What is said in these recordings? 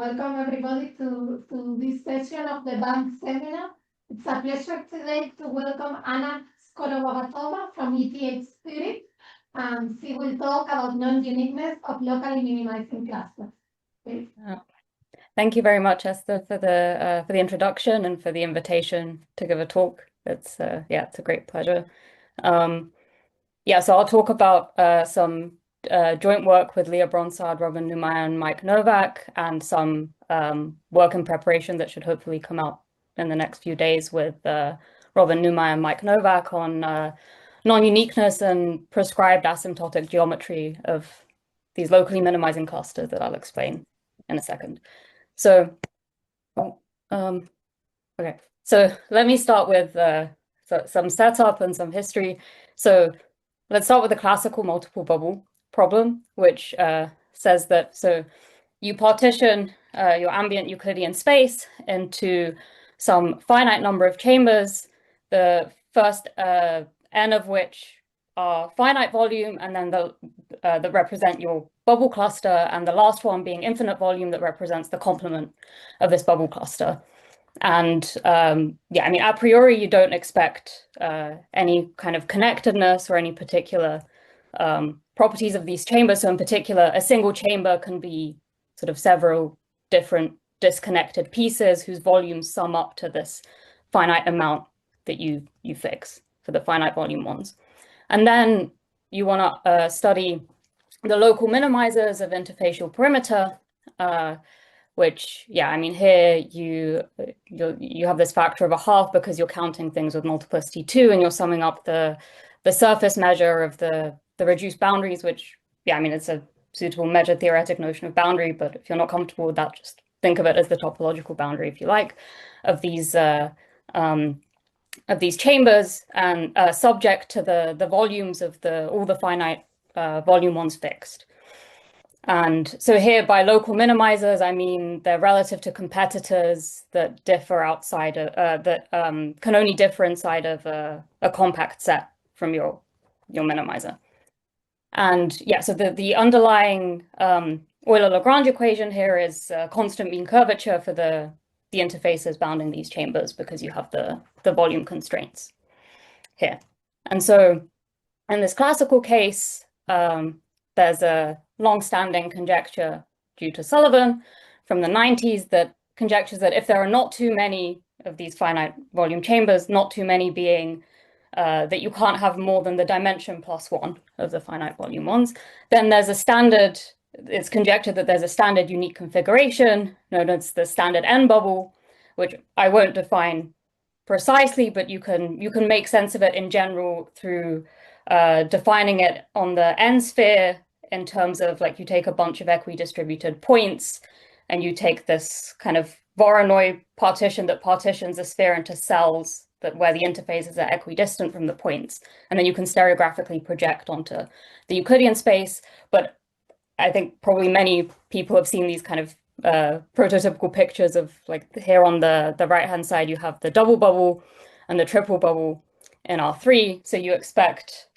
welcome everybody to this session of the bank seminar. It's a pleasure today to welcome Anna Skorobogatova from ETH Spirit. She will talk about non-uniqueness of locally minimizing clusters. Please. Thank you very much, Esther, for the introduction and for the invitation to give a talk. It's it's a great pleasure. So I'll talk about some joint work with Leah Bronsard, Robin Neumeyer, and Mike Novak, and some work in preparation that should hopefully come out in the next few days with Robin Neumeyer and Mike Novak on non-uniqueness and prescribed asymptotic geometry of these locally minimizing clusters that I'll explain in a second. So, okay. So let me start with some setup and some history. So let's start with the classical multiple bubble problem, which says that you partition your ambient Euclidean space into some finite number of chambers, the first n of which are finite volume, and then that represent your bubble cluster, and the last one being infinite volume that represents the complement of this bubble cluster. And a priori, you don't expect any kind of connectedness or any particular properties of these chambers. So in particular, a single chamber can be sort of several different disconnected pieces whose volumes sum up to this finite amount that you fix for the finite volume ones. And then you want to study the local minimizers of interfacial perimeter, which, here you have this factor of a half because you're counting things with multiplicity 2, and you're summing up the surface measure of the reduced boundaries, which, it's a suitable measure theoretic notion of boundary, but if you're not comfortable with that, just think of it as the topological boundary, if you like, of these chambers, and subject to the volumes of all the finite volume ones fixed. And so here by local minimizers, I mean they're relative to competitors that differ outside of, can only differ inside of a compact set from your minimizer. And so the underlying Euler-Lagrange equation here is constant mean curvature for the interfaces bounding these chambers, because you have the volume constraints here. And so in this classical case, there's a long-standing conjecture due to Sullivan from the 90s that conjectures that if there are not too many of these finite volume chambers, not too many being that you can't have more than the dimension plus 1 of the finite volume ones, then there's a standard, it's conjectured that there's a standard unique configuration known as the standard N bubble, which I won't define precisely, but you can make sense of it in general through defining it on the N sphere in terms of, like, you take a bunch of equidistributed points and you take this kind of Voronoi partition that partitions a sphere into cells where the interfaces are equidistant from the points, and then you can stereographically project onto the Euclidean space. But I think probably many people have seen these kind of prototypical pictures of, like, here on the right-hand side, you have the double bubble and the triple bubble in R3. So you expect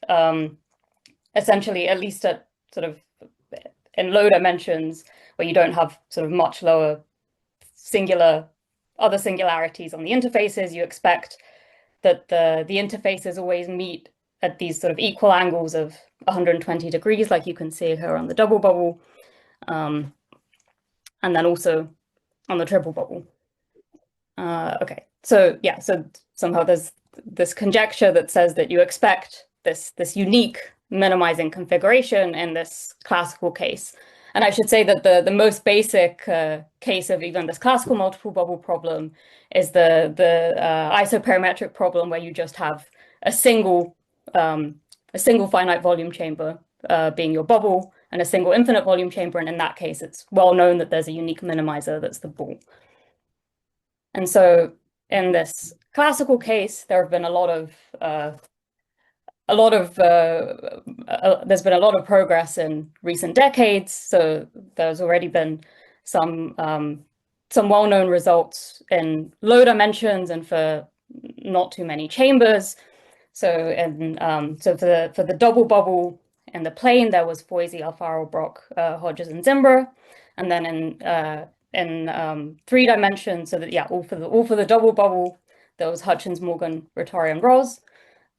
essentially, at least at sort of in low dimensions where you don't have sort of much lower other singularities on the interfaces, you expect that the interfaces always meet at these sort of equal angles of 120 degrees, like you can see here on the double bubble, and then also on the triple bubble. Okay, so somehow there's this conjecture that says that you expect this unique minimizing configuration in this classical case. And I should say that the most basic case of even this classical multiple bubble problem is the isoperimetric problem, where you just have a single finite volume chamber being your bubble, and a single infinite volume chamber. And in that case, it's well known that there's a unique minimizer that's the ball. And so in this classical case, there have been there's been a lot of progress in recent decades. So there's already been some well-known results in low dimensions and for not too many chambers. So for the double bubble in the plane, there was Foisy, Alfaro, Brock, Hodges, and Zimbra. And then in 3 dimensions. So that, yeah, all for the double bubble, there was Hutchins, Morgan, Rattari, and Ross.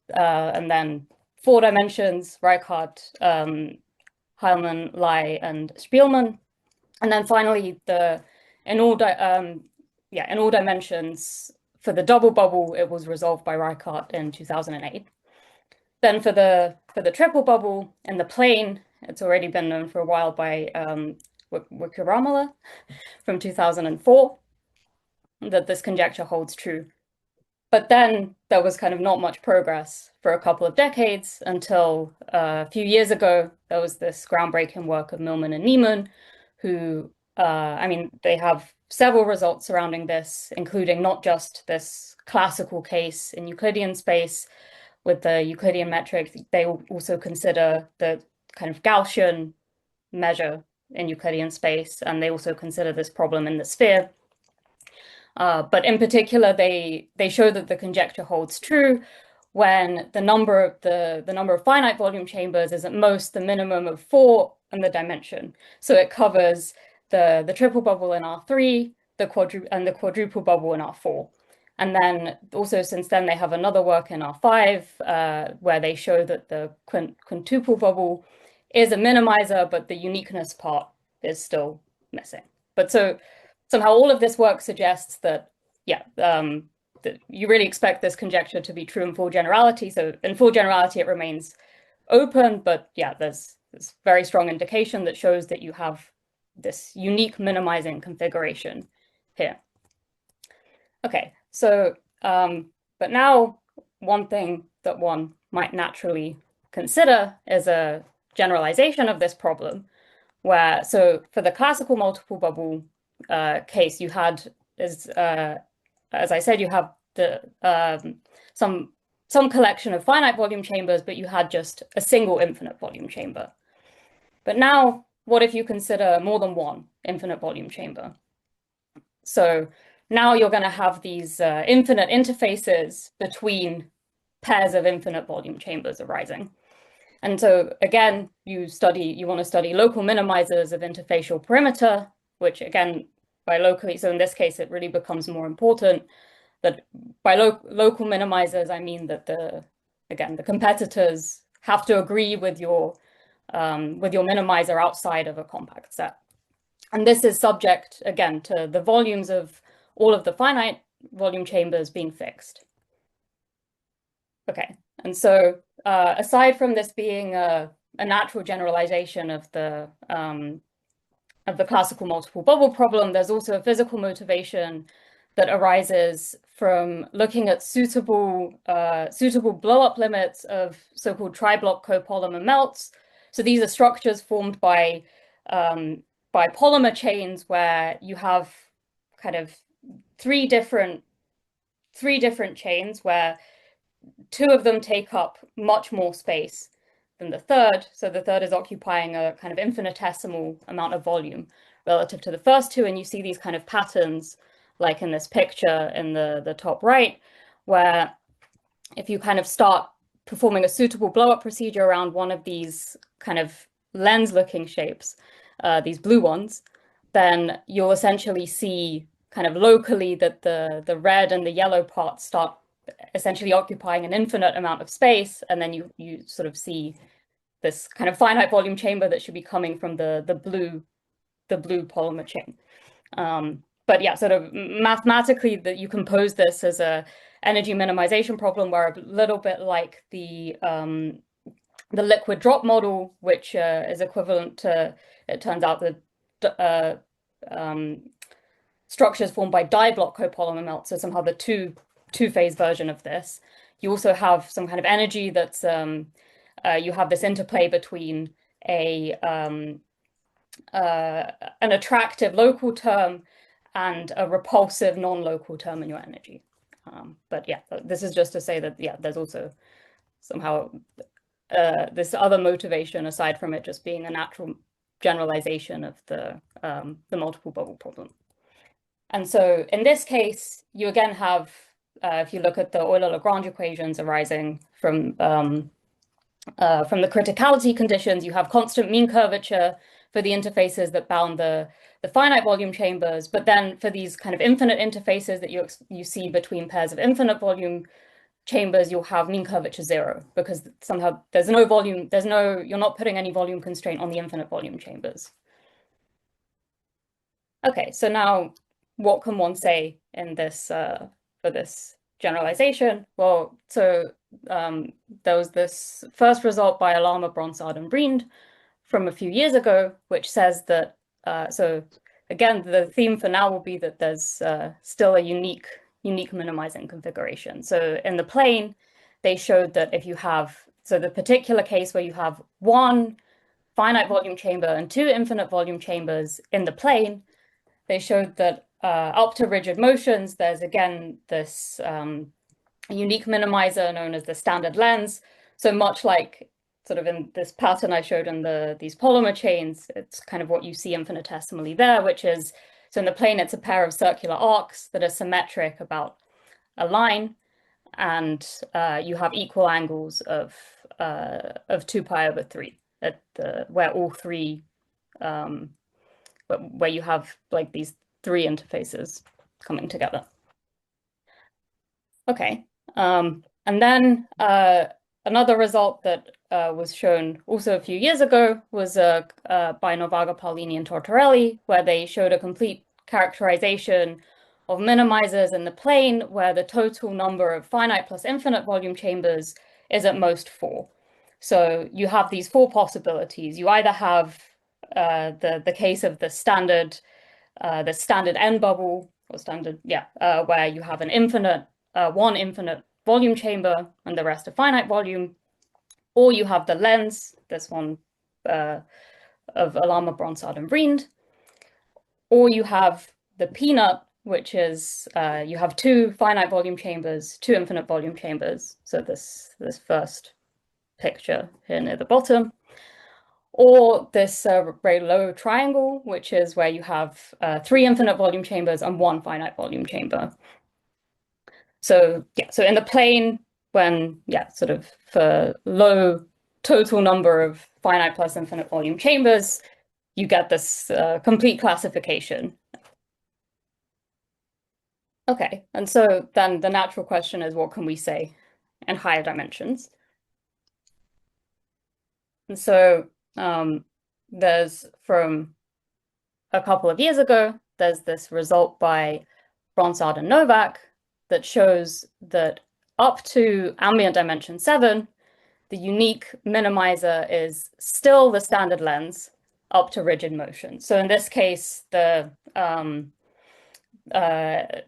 And then 4 dimensions, Reichardt, Heilmann, Lai, and Spielmann. And then finally, in all dimensions, for the double bubble, it was resolved by Reichardt in 2008. Then for the triple bubble in the plane, it's already been known for a while by Wickramulla from 2004 that this conjecture holds true. But then there was kind of not much progress for a couple of decades until a few years ago, there was this groundbreaking work of Millman and Niemann, who, they have several results surrounding this, including not just this classical case in Euclidean space with the Euclidean metric. They also consider the kind of Gaussian measure in Euclidean space, and they also consider this problem in the sphere. But in particular, they show that the conjecture holds true when the number of finite volume chambers is at most the minimum of 4 in the dimension. So it covers the triple bubble in R3, the quadruple bubble in R4. And then also since then, they have another work in R5 where they show that the quintuple bubble is a minimizer, but the uniqueness part is still missing. But so somehow all of this work suggests that, that you really expect this conjecture to be true in full generality. So in full generality, it remains open, but yeah, there's this very strong indication that shows that you have this unique minimizing configuration here. Okay, so, but now one thing that one might naturally consider is a generalization of this problem, where, so for the classical multiple bubble case, you had, as I said, you have the some collection of finite volume chambers, but you had just a single infinite volume chamber. But now, what if you consider more than one infinite volume chamber? So now you're going to have these infinite interfaces between pairs of infinite volume chambers arising. And so again, you want to study local minimizers of interfacial perimeter, which again, by locally, so in this case, it really becomes more important that by local minimizers, I mean that the competitors have to agree with your minimizer outside of a compact set. And this is subject, again, to the volumes of all of the finite volume chambers being fixed. Okay, and so aside from this being a natural generalization of the classical multiple bubble problem, there's also a physical motivation that arises from looking at suitable blow-up limits of so-called tri-block copolymer melts. So these are structures formed by polymer chains where you have kind of three different chains where 2 of them take up much more space than the third. So the third is occupying a kind of infinitesimal amount of volume relative to the first 2. And you see these kind of patterns like in this picture in the top right, where if you kind of start performing a suitable blow-up procedure around one of these kind of lens-looking shapes, these blue ones, then you'll essentially see kind of locally that the red and the yellow parts start essentially occupying an infinite amount of space, and then you sort of see this kind of finite volume chamber that should be coming from the blue polymer chain. But yeah, sort of mathematically, that you compose this as a energy minimization problem, where a little bit like the liquid drop model, which is equivalent to, it turns out, the structures formed by diblock copolymer melts. So somehow the two-phase version of this. You also have some kind of energy that's you have this interplay between an attractive local term and a repulsive non-local term in your energy. But yeah, this is just to say that, yeah, there's also somehow this other motivation aside from it just being a natural generalization of the multiple bubble problem. And so in this case, you again have, if you look at the Euler-Lagrange equations arising from the criticality conditions, you have constant mean curvature for the interfaces that bound the the finite volume chambers, but then for these kind of infinite interfaces that you see between pairs of infinite volume chambers, you'll have mean curvature 0 because somehow there's no volume, you're not putting any volume constraint on the infinite volume chambers. Okay, so now what can one say in this for this generalization? Well, so there was this first result by Alama, Bronsard, and Briend from a few years ago, which says that, so again, the theme for now will be that there's still a unique minimizing configuration. So in the plane, they showed that if you have, so the particular case where you have one finite volume chamber and two infinite volume chambers in the plane, they showed that up to rigid motions, there's again this unique minimizer known as the standard lens. So much like sort of in this pattern I showed in these polymer chains, it's kind of what you see infinitesimally there, which is, so in the plane, it's a pair of circular arcs that are symmetric about a line, and you have equal angles of 2 pi over 3 at where all three, where you have like these three interfaces coming together. Okay, and then another result that was shown also a few years ago was by Novaga, Paolini, and Tortorelli, where they showed a complete characterization of minimizers in the plane where the total number of finite plus infinite volume chambers is at most 4. So you have these 4 possibilities. You either have the case of the standard N bubble, or standard, where you have an infinite, one infinite volume chamber and the rest a finite volume, or you have the lens, this one of Alama, Bronsard, and Briend, or you have the peanut, which is you have 2 finite volume chambers, 2 infinite volume chambers. So this first picture here near the bottom, or this very low triangle, which is where you have 3 infinite volume chambers and 1 finite volume chamber. So yeah, so in the plane, when sort of for low total number of finite plus infinite volume chambers, you get this complete classification. Okay, and so then the natural question is, what can we say in higher dimensions? And so there's, from a couple of years ago, there's this result by Bronsard and Novak that shows that up to ambient dimension 7, the unique minimizer is still the standard lens up to rigid motion. So in this case, the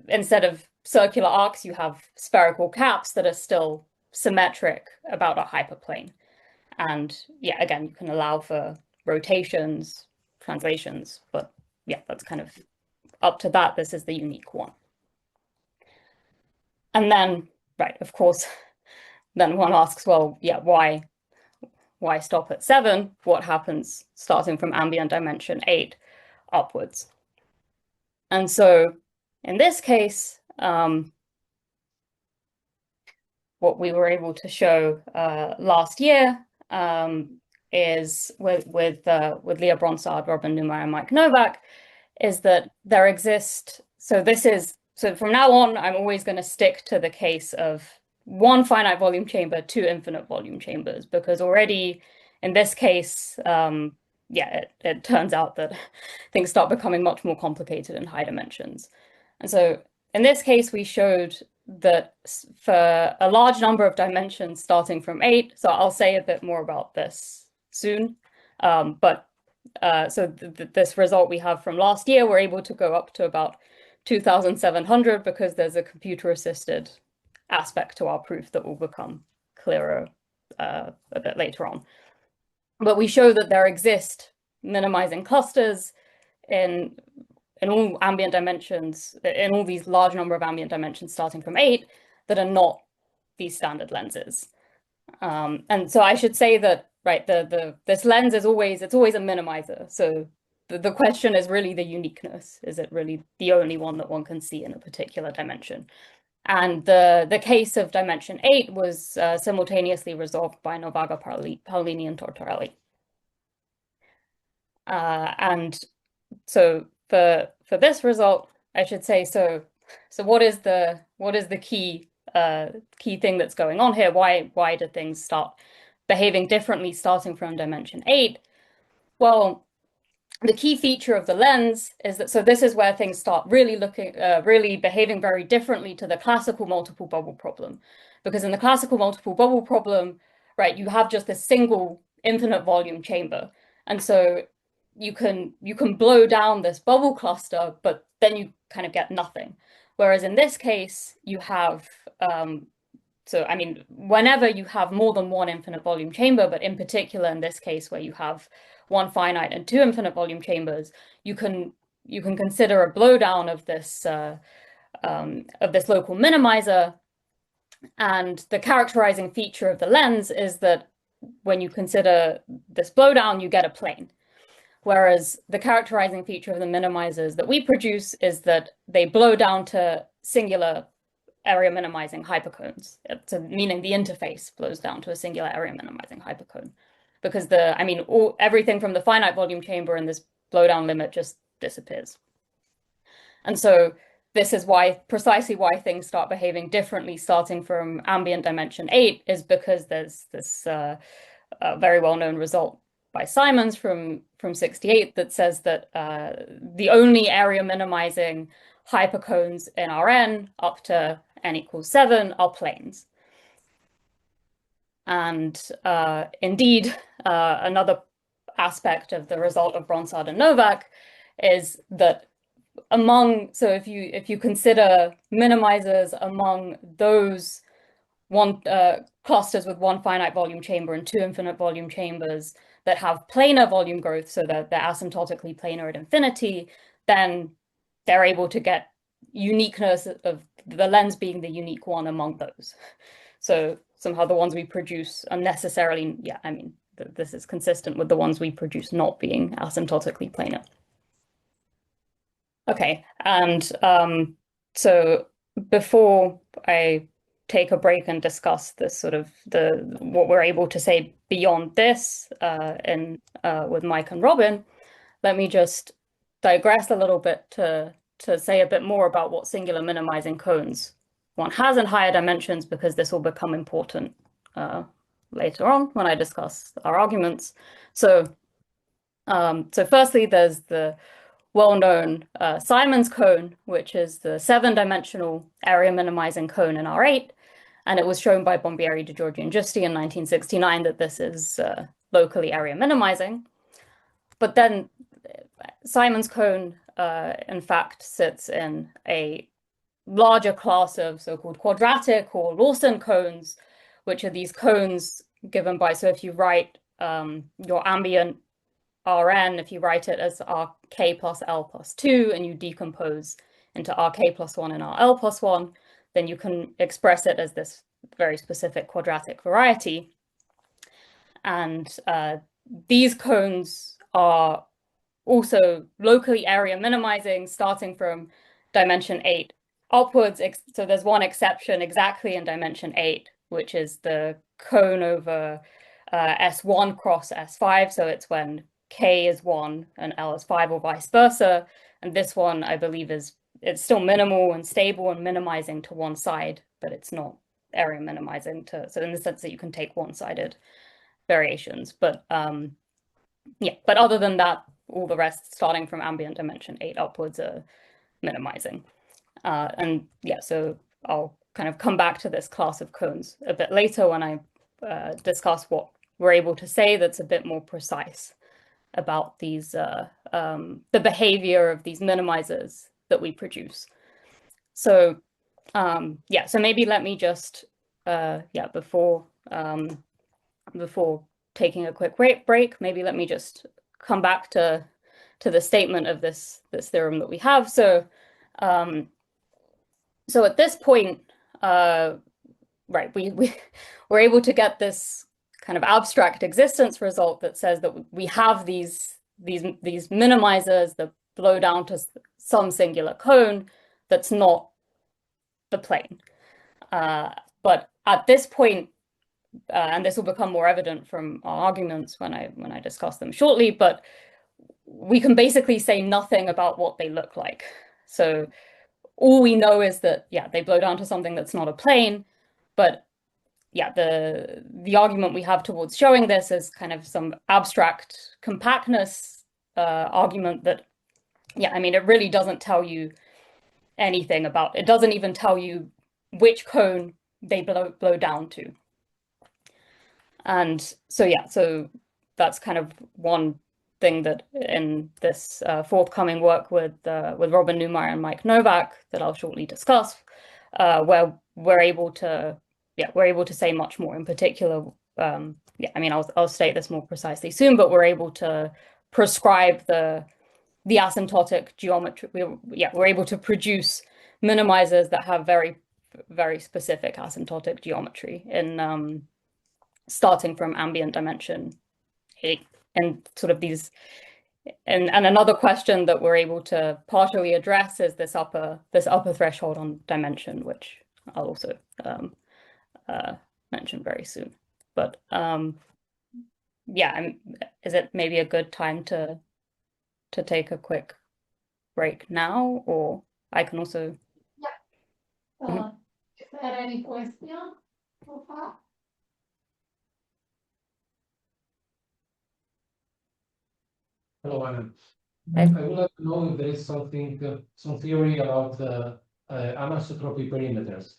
instead of circular arcs, you have spherical caps that are still symmetric about a hyperplane. And yeah, again, you can allow for rotations, translations, but yeah, that's kind of up to that. This is the unique one. And then, right, of course, then one asks, well, yeah, why stop at 7? What happens starting from ambient dimension 8 upwards? And so in this case, what we were able to show last year is with Leah Bronsard, Robin Neumeyer, and Mike Novak, is that there exist. So from now on, I'm always going to stick to the case of 1 finite volume chamber, 2 infinite volume chambers, because already in this case, it turns out that things start becoming much more complicated in high dimensions. And so in this case, we showed that for a large number of dimensions starting from 8, so I'll say a bit more about this soon, so this result we have from last year, we're able to go up to about 2,700 because there's a computer-assisted aspect to our proof that will become clearer a bit later on. But we show that there exist minimizing clusters in all ambient dimensions, in all these large number of ambient dimensions starting from 8 that are not these standard lenses. And so I should say that, right, this lens is always a minimizer. So the question is really the uniqueness. Is it really the only one that one can see in a particular dimension? And the case of dimension 8 was simultaneously resolved by Novaga, Paolini, and Tortorelli. And so for this result, I should say, so what is the key thing that's going on here? Why do things start behaving differently starting from dimension 8? Well, the key feature of the lens is that, so this is where things start really behaving very differently to the classical multiple bubble problem. Because in the classical multiple bubble problem, right, you have just a single infinite volume chamber. And so you can blow down this bubble cluster, but then you kind of get nothing. Whereas in this case, you have, so I mean, whenever you have more than one infinite volume chamber, but in particular in this case where you have one finite and two infinite volume chambers, you can consider a blowdown of this local minimizer. And the characterizing feature of the lens is that when you consider this blowdown, you get a plane. Whereas the characterizing feature of the minimizers that we produce is that they blow down to singular area minimizing hypercones. So meaning the interface blows down to a singular area minimizing hypercone. Because everything from the finite volume chamber in this blowdown limit just disappears. And so this is precisely why things start behaving differently starting from ambient dimension 8, is because there's this very well-known result by Simons from 68 that says that the only area minimizing hypercones in Rn up to n equals 7 are planes. And indeed, another aspect of the result of Bronsard and Novak is that so if you consider minimizers among those clusters with one finite volume chamber and two infinite volume chambers that have planar volume growth, so that they're asymptotically planar at infinity, then they're able to get uniqueness of the lens being the unique one among those. So somehow the ones we produce are necessarily, this is consistent with the ones we produce not being asymptotically planar. Okay, and so before I take a break and discuss this sort of what we're able to say beyond this with Mike and Robin, let me just digress a little bit to say a bit more about what singular minimizing cones one has in higher dimensions, because this will become important later on when I discuss our arguments. So firstly, there's the well-known Simons cone, which is the 7-dimensional area minimizing cone in R8. And it was shown by Bombieri, DeGiorgi, and Giusti in 1969 that this is locally area minimizing. But then Simons cone, in fact, sits in a larger class of so-called quadratic or Lawson cones, which are these cones given by, so if you write your ambient Rn, if you write it as Rk plus L plus 2, and you decompose into Rk plus 1 and Rl plus 1, then you can express it as this very specific quadratic variety. And these cones are also locally area minimizing starting from dimension 8 upwards. So there's one exception exactly in dimension 8, which is the cone over S1 cross S5. So it's when K is 1 and L is 5 or vice versa. And this one, I believe, it's still minimal and stable and minimizing to one side, but it's not area minimizing so in the sense that you can take one-sided variations. But yeah, but other than that, all the rest starting from ambient dimension 8 upwards are minimizing. And yeah, so I'll kind of come back to this class of cones a bit later when I discuss what we're able to say that's a bit more precise about these the behavior of these minimizers that we produce. So yeah, so maybe let me just before taking a quick break, maybe let me just come back to the statement of this theorem that we have. So so at this point, right, we're able to get this kind of abstract existence result that says that we have these minimizers that blow down to some singular cone that's not the plane. But at this point, and this will become more evident from our arguments when I discuss them shortly, but we can basically say nothing about what they look like. So all we know is that, yeah, they blow down to something that's not a plane, but yeah, the argument we have towards showing this is kind of some abstract compactness argument that, yeah, I mean, it really doesn't tell you anything about, it doesn't even tell you which cone they blow down to. And so, yeah, so that's kind of one thing that in this forthcoming work with Robin Newmeyer and Mike Novak that I'll shortly discuss, where we're able to say much more. In particular, yeah, I mean, I'll state this more precisely soon, but we're able to prescribe the asymptotic geometry. We're able to produce minimizers that have very, very specific asymptotic geometry in starting from ambient dimension 8 and sort of these. And another question that we're able to partially address is this upper threshold on dimension, which I'll also mention very soon. But yeah, is it maybe a good time to take a quick break now, or I can also. Yeah. Is there any question so far? Hello, Anna. I would like to know if there is something, some theory about anisotropy perimeters.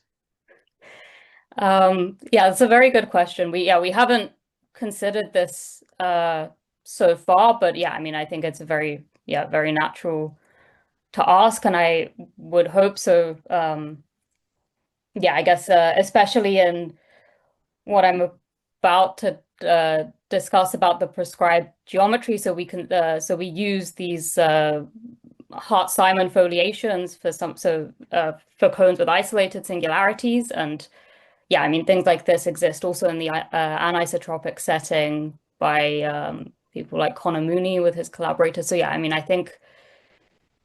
Yeah, it's a very good question. We haven't considered this so far, but yeah, I mean, I think it's a very natural to ask, and I would hope so. Yeah, I guess especially in what I'm about to discuss about the prescribed geometry, so we can we use these Hart-Simon foliations for for cones with isolated singularities, and yeah, I mean, things like this exist also in the anisotropic setting by people like Connor Mooney with his collaborators. So yeah, I mean, I think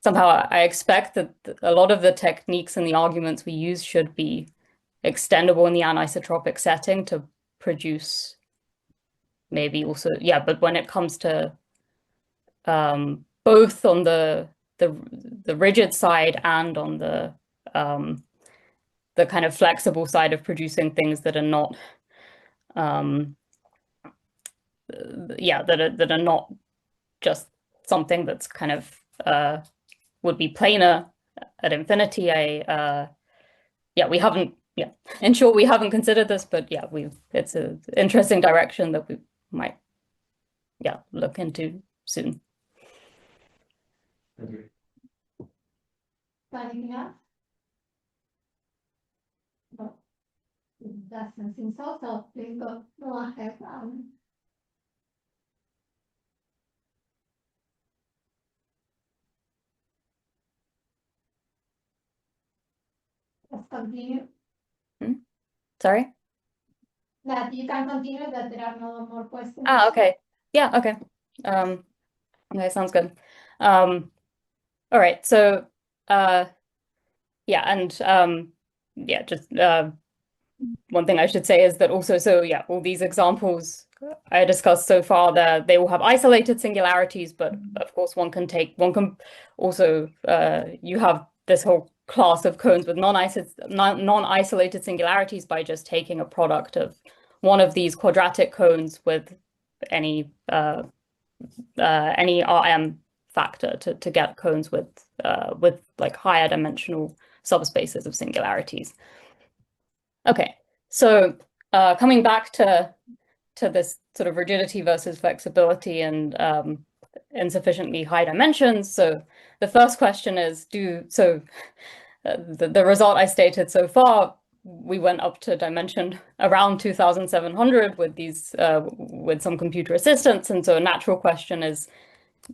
somehow I expect that a lot of the techniques and the arguments we use should be extendable in the anisotropic setting to produce maybe also, yeah, but when it comes to both on the rigid side and on the kind of flexible side of producing things that are not that are not just something that's kind of would be planar at infinity. We haven't, in short, we haven't considered this, but yeah, it's an interesting direction that we might look into soon. Thank you. Anything else? No, it doesn't seem so. So please go ahead. Let's continue. Sorry? That you can continue, that there are no more questions. Okay. Yeah, okay. Okay, sounds good. All right, so yeah, and just one thing I should say is that also, so yeah, all these examples I discussed so far, they all have isolated singularities, but of course one can also you have this whole class of cones with non-isolated singularities by just taking a product of one of these quadratic cones with any RM factor to get cones with like higher dimensional subspaces of singularities. Okay, so coming back to this sort of rigidity versus flexibility and insufficiently high dimensions. So the first question is, the result I stated so far, we went up to dimension around 2,700 with these with some computer assistance, and so a natural question is,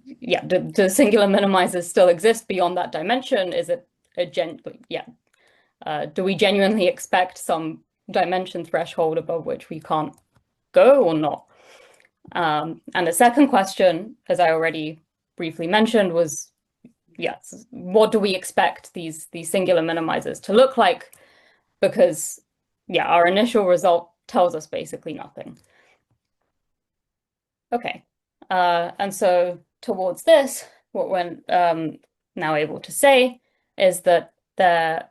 yeah, do singular minimizers still exist beyond that dimension? Is it do we genuinely expect some dimension threshold above which we can't go or not? And the second question, as I already briefly mentioned, was, yes, what do we expect these singular minimizers to look like? Because, yeah, our initial result tells us basically nothing. Okay, and so towards this, what we're now able to say is that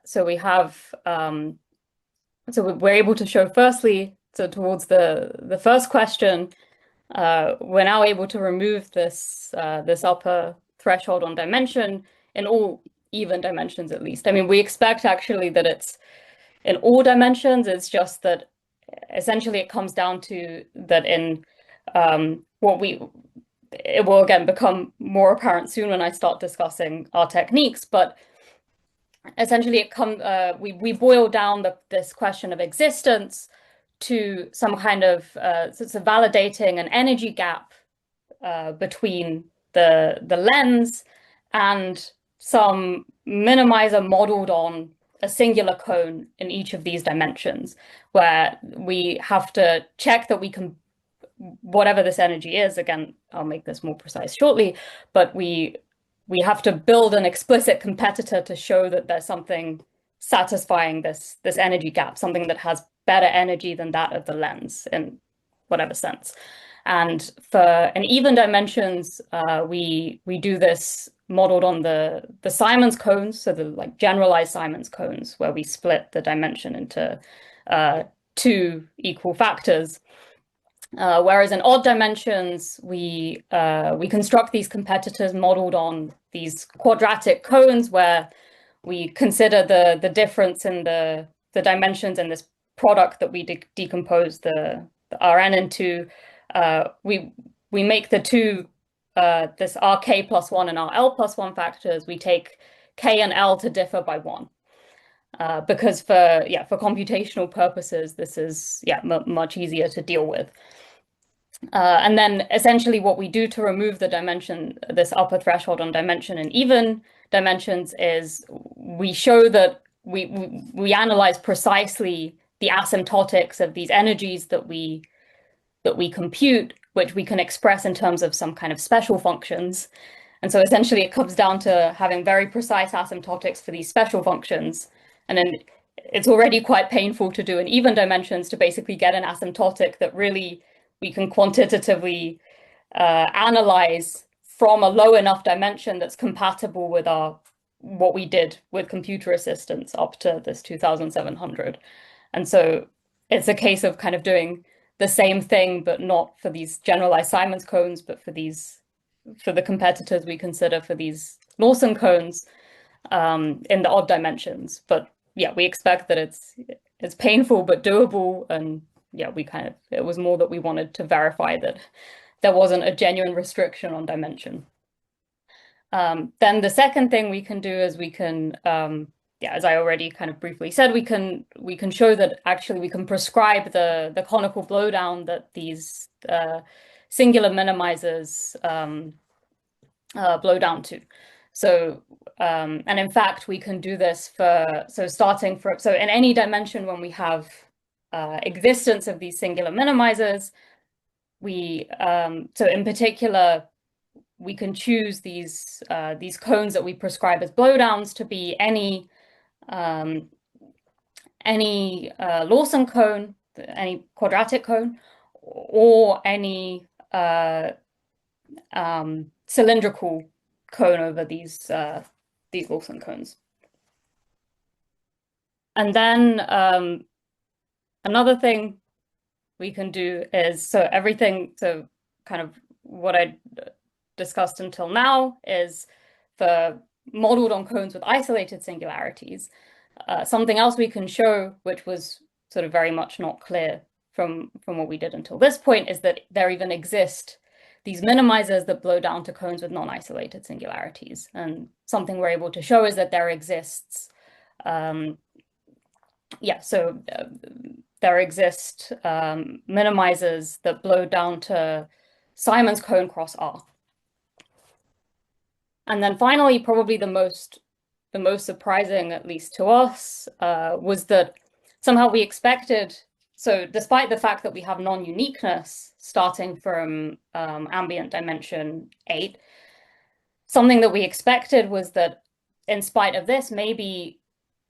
so we have so we're able to show firstly, so towards the first question, we're now able to remove this this upper threshold on dimension in all even dimensions at least. I mean, we expect actually that it's in all dimensions. It's just that essentially it comes down to that in it will again become more apparent soon when I start discussing our techniques, but essentially we boil down this question of existence to some kind of so validating an energy gap between the lens and some minimizer modeled on a singular cone in each of these dimensions, where we have to check that we can, whatever this energy is, again, I'll make this more precise shortly, but we have to build an explicit competitor to show that there's something satisfying this energy gap, something that has better energy than that of the lens in whatever sense. And for in even dimensions, we do this modeled on the Simons cones, so the like generalized Simons cones, where we split the dimension into two equal factors. Whereas in odd dimensions, we construct these competitors modeled on these quadratic cones, where we consider the difference in the dimensions in this product that we decompose the Rn into. We make the two this Rk plus 1 and Rl plus 1 factors. We take K and L to differ by 1. Because for computational purposes, this is much easier to deal with. And then essentially what we do to remove the dimension, this upper threshold on dimension in even dimensions, is we show that we analyze precisely the asymptotics of these energies that we compute, which we can express in terms of some kind of special functions. And so essentially it comes down to having very precise asymptotics for these special functions. And then it's already quite painful to do in even dimensions to basically get an asymptotic that really we can quantitatively analyze from a low enough dimension that's compatible with what we did with computer assistants up to this 2700. And so it's a case of kind of doing the same thing, but not for these generalized Simons cones, but for the competitors we consider for these Lawson cones in the odd dimensions. But yeah, we expect that it's painful but doable, and yeah, it was more that we wanted to verify that there wasn't a genuine restriction on dimension. Then the second thing we can do is we can, as I already kind of briefly said, we can show that actually we can prescribe the conical blowdown that these singular minimizers blow down to. So, and in fact, we can do this so in any dimension when we have existence of these singular minimizers, so in particular, we can choose these cones that we prescribe as blowdowns to be any Lawson cone, any quadratic cone, or any cylindrical cone over these Lawson cones. And then another thing we can do is, so kind of what I discussed until now is for modeled on cones with isolated singularities. Something else we can show, which was sort of very much not clear from what we did until this point, is that there even exist these minimizers that blow down to cones with non-isolated singularities. And something we're able to show is that there exists there exist minimizers that blow down to Simons cone cross R. And then finally, probably the most surprising, at least to us, was that somehow we expected, so despite the fact that we have non-uniqueness starting from ambient dimension 8, something that we expected was that in spite of this, maybe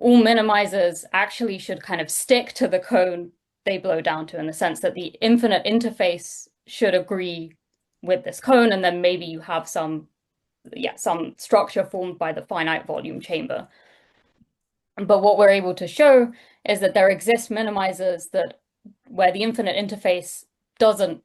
all minimizers actually should kind of stick to the cone they blow down to, in the sense that the infinite interface should agree with this cone, and then maybe you have some structure formed by the finite volume chamber. But what we're able to show is that there exist minimizers that where the infinite interface doesn't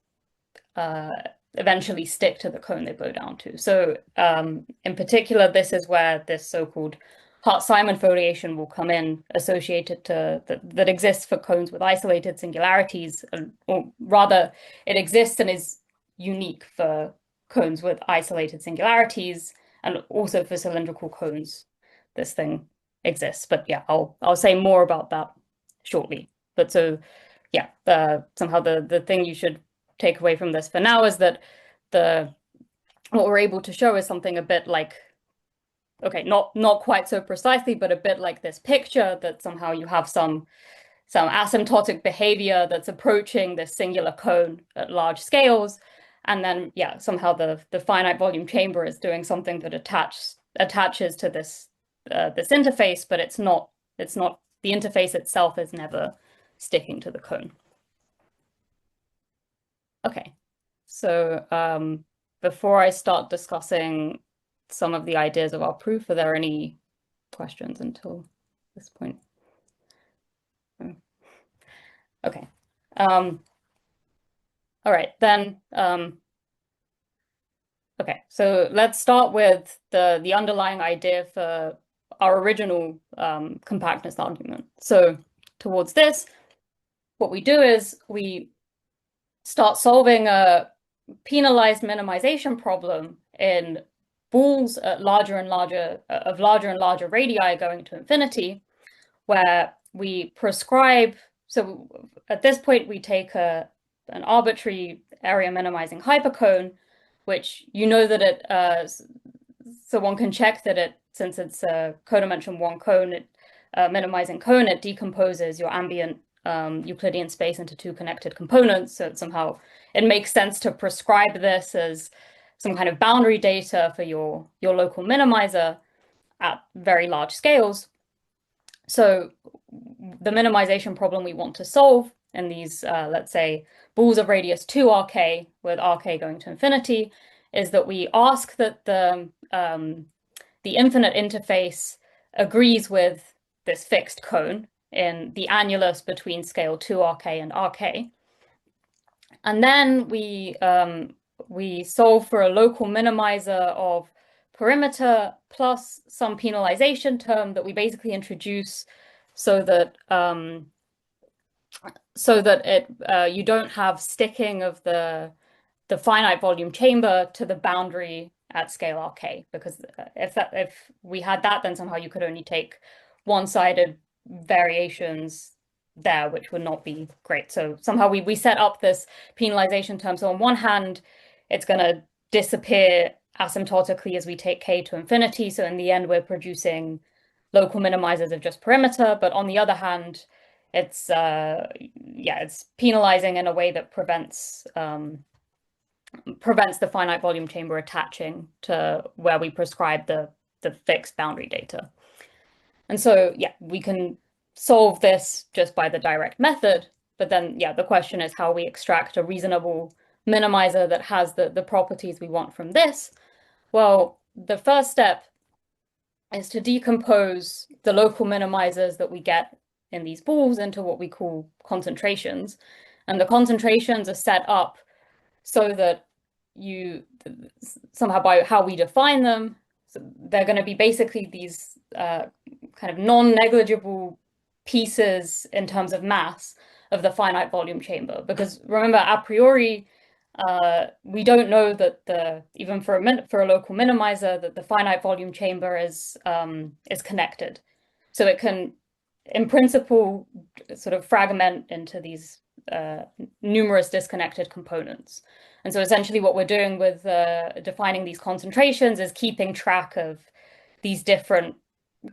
eventually stick to the cone they bow down to. So in particular, this is where this so-called Hart-Simon foliation will come in, associated to that exists for cones with isolated singularities, or rather, it exists and is unique for cones with isolated singularities, and also for cylindrical cones. This thing exists, but yeah, I'll say more about that shortly. But so yeah, somehow the thing you should take away from this for now is that what we're able to show is something a bit like, okay, not quite so precisely, but a bit like this picture, that somehow you have some asymptotic behavior that's approaching this singular cone at large scales, and then yeah, somehow the finite volume chamber is doing something that attaches to this this interface, but it's not the interface itself is never sticking to the cone. Okay, so before I start discussing some of the ideas of our proof, are there any questions until this point? Okay. All right, then. Okay, so let's start with the underlying idea for our original compactness argument. So towards this, what we do is we start solving a penalized minimization problem in balls at larger and larger radii going to infinity, where we prescribe. So at this point, we take an arbitrary area minimizing hypercone, which you know that it, so one can check that it, since it's a codimension one cone, minimizing cone, it decomposes your ambient Euclidean space into two connected components. So somehow it makes sense to prescribe this as some kind of boundary data for your local minimizer at very large scales. So the minimization problem we want to solve in these, let's say, balls of radius 2 RK with RK going to infinity is that we ask that the infinite interface agrees with this fixed cone in the annulus between scale 2 RK and RK. And then we solve for a local minimizer of perimeter plus some penalization term that we basically introduce so that you don't have sticking of the finite volume chamber to the boundary at scale RK, because if we had that, then somehow you could only take one-sided variations there, which would not be great. So somehow we set up this penalization term. So on one hand, it's going to disappear asymptotically as we take k to infinity. So in the end, we're producing local minimizers of just perimeter. But on the other hand, it's it's penalizing in a way that prevents the finite volume chamber attaching to where we prescribe the fixed boundary data. And so yeah, we can solve this just by the direct method, but then yeah, the question is how we extract a reasonable minimizer that has the properties we want from this. Well, the first step is to decompose the local minimizers that we get in these balls into what we call concentrations. And the concentrations are set up so that you somehow, by how we define them, so they're going to be basically these kind of non-negligible pieces in terms of mass of the finite volume chamber. Because remember, a priori, we don't know that even for a local minimizer, that the finite volume chamber is connected. So it can, in principle, sort of fragment into these numerous disconnected components. And so essentially what we're doing with defining these concentrations is keeping track of these different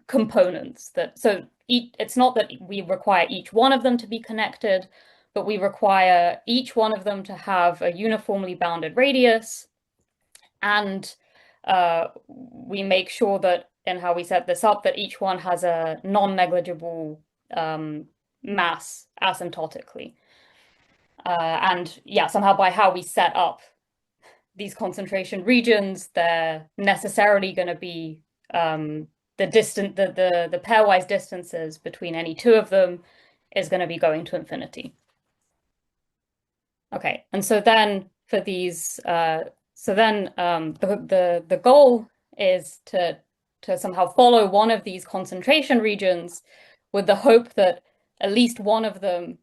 components. So it's not that we require each one of them to be connected, but we require each one of them to have a uniformly bounded radius. And we make sure that in how we set this up, that each one has a non-negligible mass asymptotically. And yeah, somehow by how we set up these concentration regions, they're necessarily going to be the pairwise distances between any two of them is going to be going to infinity. Okay, and so then for these, the goal is to somehow follow one of these concentration regions with the hope that at least one of them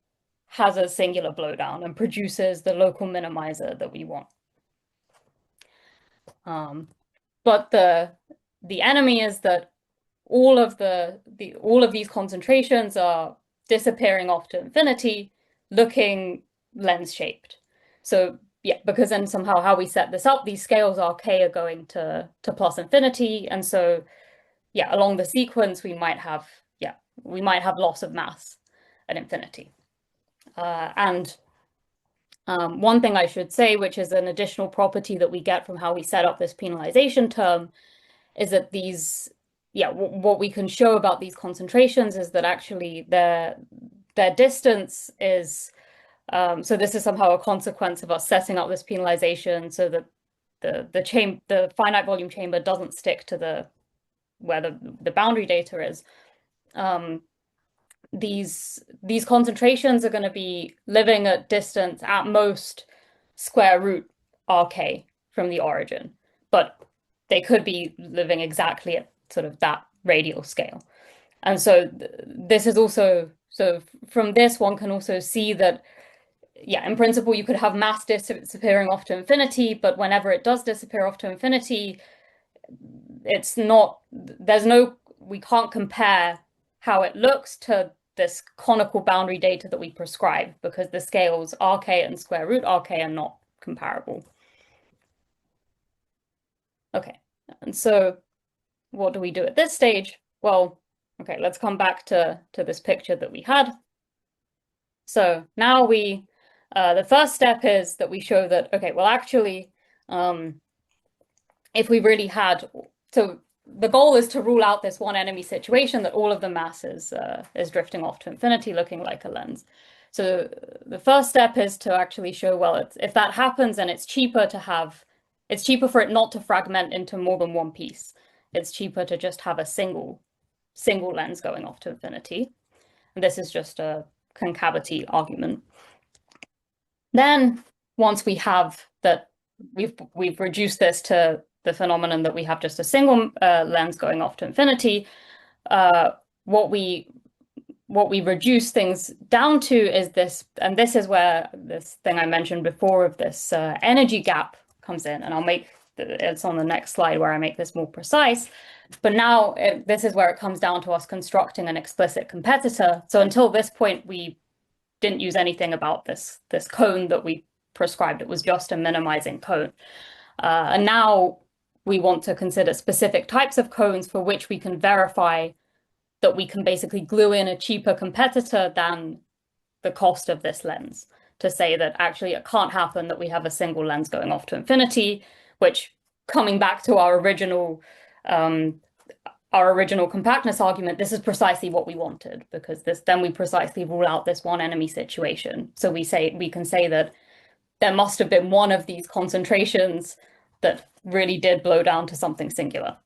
has a singular blowdown and produces the local minimizer that we want. But the enemy is that all of these concentrations are disappearing off to infinity, looking lens shaped. So yeah, because then somehow how we set this up, these scales Rk are going to plus infinity, and so yeah, along the sequence we might have loss of mass at infinity. And one thing I should say, which is an additional property that we get from how we set up this penalization term, is that these, what we can show about these concentrations is that actually their distance is, so this is somehow a consequence of us setting up this penalization so that the finite volume chamber doesn't stick to where the boundary data is. These concentrations are going to be living at distance at most square root Rk from the origin, but they could be living exactly at sort of that radial scale. And so this is also, so from this one can also see that, yeah, in principle, you could have mass disappearing off to infinity, but whenever it does disappear off to infinity, we can't compare how it looks to this conical boundary data that we prescribe because the scales Rk and square root Rk are not comparable. Okay, and so what do we do at this stage? Well, okay, let's come back to this picture that we had. So now the first step is that we show that, okay, well, actually, if we really had, so the goal is to rule out this one enemy situation that all of the mass is drifting off to infinity, looking like a lens. So the first step is to actually show, well, if that happens, then it's cheaper for it not to fragment into more than one piece. It's cheaper to just have a single lens going off to infinity. And this is just a concavity argument. Then once we have that, we've reduced this to the phenomenon that we have just a single lens going off to infinity. What we reduce things down to is this, and this is where this thing I mentioned before of this energy gap comes in, and it's on the next slide where I make this more precise. But now this is where it comes down to us constructing an explicit competitor. So until this point, we didn't use anything about this cone that we prescribed. It was just a minimizing cone. And now we want to consider specific types of cones for which we can verify that we can basically glue in a cheaper competitor than the cost of this lens, to say that actually it can't happen that we have a single lens going off to infinity, which, coming back to our original compactness argument, this is precisely what we wanted, because then we precisely rule out this one enemy situation. So we can say that there must have been one of these concentrations that really did blow down to something singular.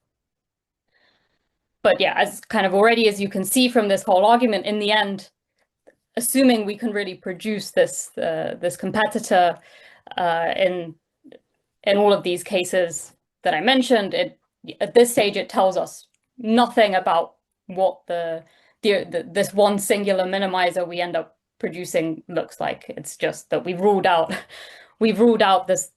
But yeah, as you can see from this whole argument, in the end, assuming we can really produce this competitor in all of these cases that I mentioned, at this stage it tells us nothing about what this one singular minimizer we end up producing looks like. It's just that we've ruled out this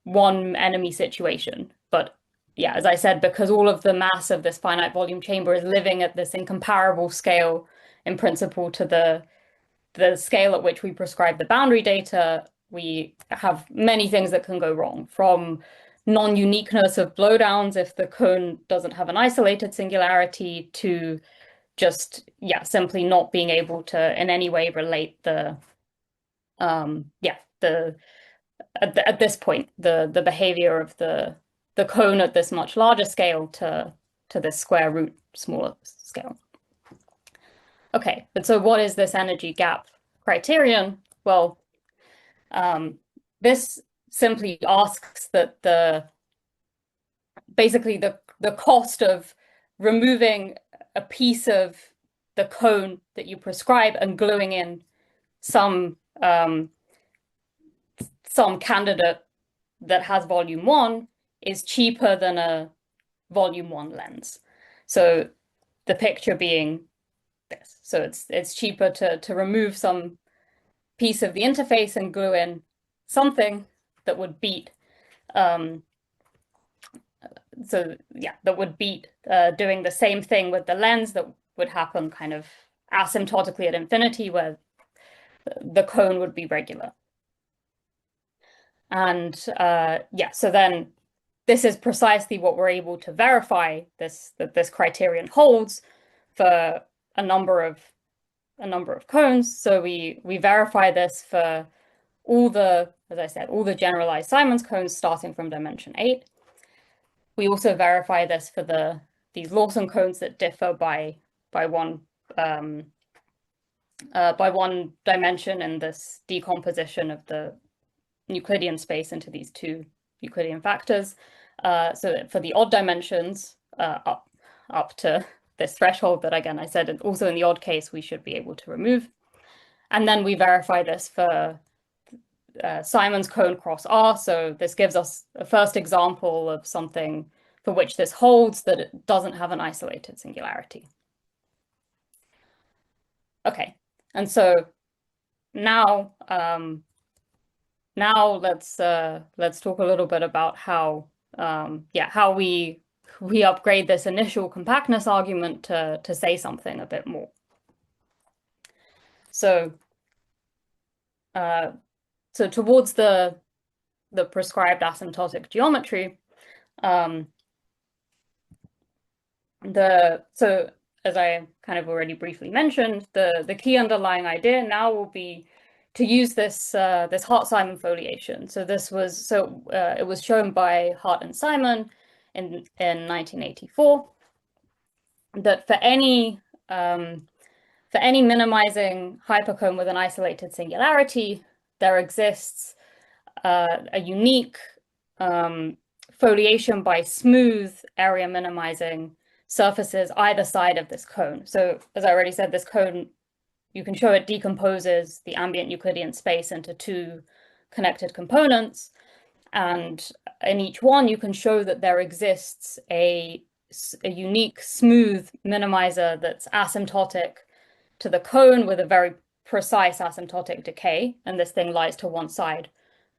one enemy situation. But yeah, as I said, because all of the mass of this finite volume chamber is living at this incomparable scale in principle to the scale at which we prescribe the boundary data, we have many things that can go wrong, from non-uniqueness of blowdowns if the cone doesn't have an isolated singularity, to just, yeah, simply not being able to in any way relate at this point, the behavior of the cone at this much larger scale to this square root smaller scale. Okay, but so what is this energy gap criterion? Well, simply asks that basically the cost of removing a piece of the cone that you prescribe and gluing in some candidate that has volume 1 is cheaper than a volume 1 lens. So the picture being this. So it's cheaper to remove some piece of the interface and glue in something that would beat doing the same thing with the lens that would happen kind of asymptotically at infinity, where the cone would be regular. And so then this is precisely what we're able to verify, that this criterion holds for a number of cones. So we verify this for all the, as I said, all the generalized Simons cones starting from dimension 8. We also verify this for these Lawson cones that differ by one dimension in this decomposition of the Euclidean space into these two Euclidean factors. So for the odd dimensions, up to this threshold that, again, I said also in the odd case we should be able to remove. And then we verify this for Simon's cone cross R. So this gives us a first example of something for which this holds, that it doesn't have an isolated singularity. Okay, and so now let's talk a little bit about how we upgrade this initial compactness argument to say something a bit more. So towards the prescribed asymptotic geometry, so as I kind of already briefly mentioned, the key underlying idea now will be to use this Hart-Simon foliation. So it was shown by Hart and Simon in 1984 that for any minimizing hypercone with an isolated singularity, there exists a unique foliation by smooth area minimizing surfaces either side of this cone. So as I already said, this cone, you can show it decomposes the ambient Euclidean space into two connected components. And in each one, you can show that there exists a unique smooth minimizer that's asymptotic to the cone with a very precise asymptotic decay. And this thing lies to one side